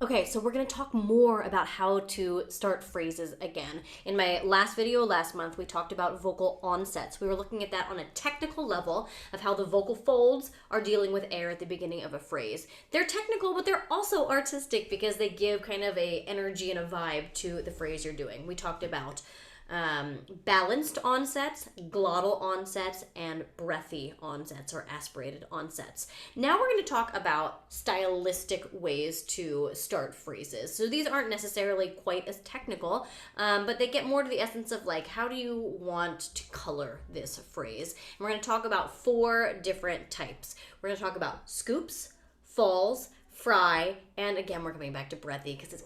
Okay, so we're going to talk more about how to start phrases again. In my last video last month, we talked about vocal onsets. We were looking at that on a technical level of how the vocal folds are dealing with air at the beginning of a phrase. They're technical, but they're also artistic because they give kind of a energy and a vibe to the phrase you're doing. We talked about balanced onsets, glottal onsets, and breathy onsets or aspirated onsets. Now we're going to talk about stylistic ways to start phrases. So these aren't necessarily quite as technical, but they get more to the essence of like, how do you want to color this phrase? And we're going to talk about 4 different types. We're going to talk about scoops, falls, fry, and again we're coming back to breathy because it's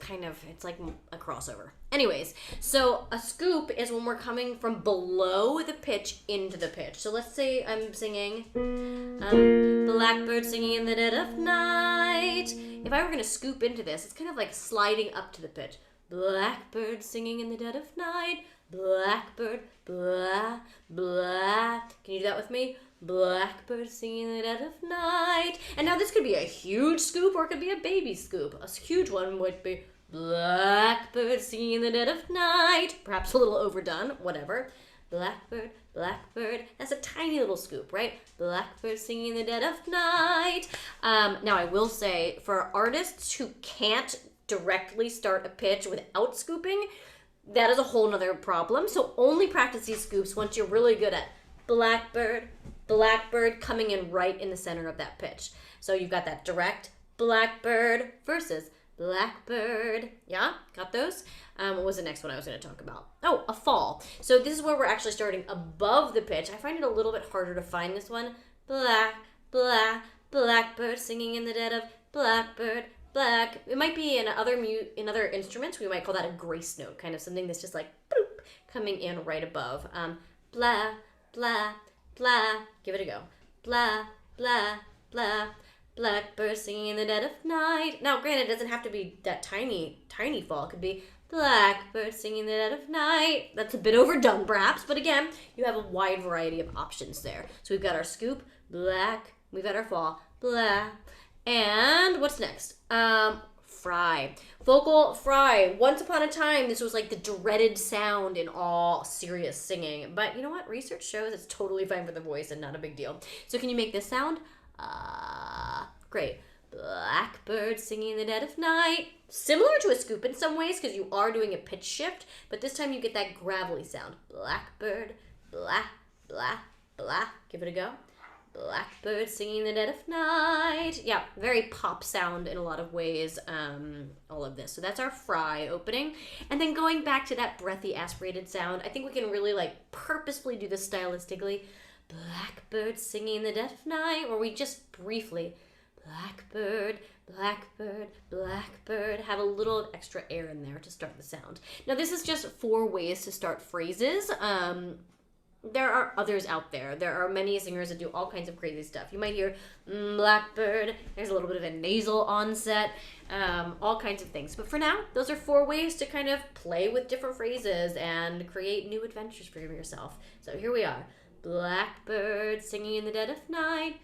like a crossover. Anyways, so a scoop is when we're coming from below the pitch into the pitch. So let's say I'm singing blackbird singing in the dead of night. If I were going to scoop into this, it's kind of like sliding up to the pitch. Blackbird singing in the dead of night, blackbird, blah, blah. Can you do that with me? Blackbird singing in the dead of night. And now this could be a huge scoop or it could be a baby scoop. A huge one would be blackbird singing in the dead of night. Perhaps a little overdone, whatever. Blackbird, blackbird. That's a tiny little scoop, right? Blackbird singing in the dead of night. Now I will say, for artists who can't directly start a pitch without scooping, that is a whole nother problem. So only practice these scoops once you're really good at blackbird, blackbird coming in right in the center of that pitch. So you've got that direct blackbird versus blackbird. Yeah, got those? What was the next one I was going to talk about? Oh, a fall. So this is where we're actually starting above the pitch. I find it a little bit harder to find this one. Blackbird singing in the dead of blackbird, black. It might be in other instruments. We might call that a grace note, kind of something that's just like boop, coming in right above. Blah, blah, blah. Give it a go. Blah, blah, blah. Blackbird singing in the dead of night. Now, granted, it doesn't have to be that tiny fall. It could be blackbird singing in the dead of night. That's a bit overdone, perhaps, but again, you have a wide variety of options there. So we've got our scoop, black. We've got our fall, blah. And what's next? Fry. Vocal fry. Once upon a time, this was like the dreaded sound in all serious singing. But you know what? Research shows it's totally fine for the voice and not a big deal. So can you make this sound? Great. Blackbird singing in the dead of night. Similar to a scoop in some ways because you are doing a pitch shift, but this time you get that gravelly sound. Blackbird, blah, blah, blah. Give it a go. Blackbird singing in the dead of night. Yeah, very pop sound in a lot of ways, all of this. So that's our fry opening. And then going back to that breathy aspirated sound, I think we can really like purposefully do this stylistically. Blackbird singing in the dead of night, or we just briefly, blackbird, blackbird, blackbird, have a little extra air in there to start the sound. Now this is just 4 ways to start phrases. There are others out there. There are many singers that do all kinds of crazy stuff. You might hear blackbird. There's a little bit of a nasal onset, all kinds of things. But for now, those are 4 ways to kind of play with different phrases and create new adventures for yourself. So here we are. Blackbird singing in the dead of night.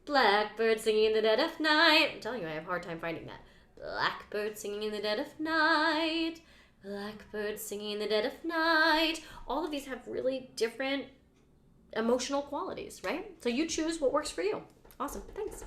Blackbird singing in the dead of night. I'm telling you, I have a hard time finding that. Blackbird singing in the dead of night. Blackbird singing in the dead of night. All of these have really different emotional qualities, right? So you choose what works for you. Awesome. Thanks.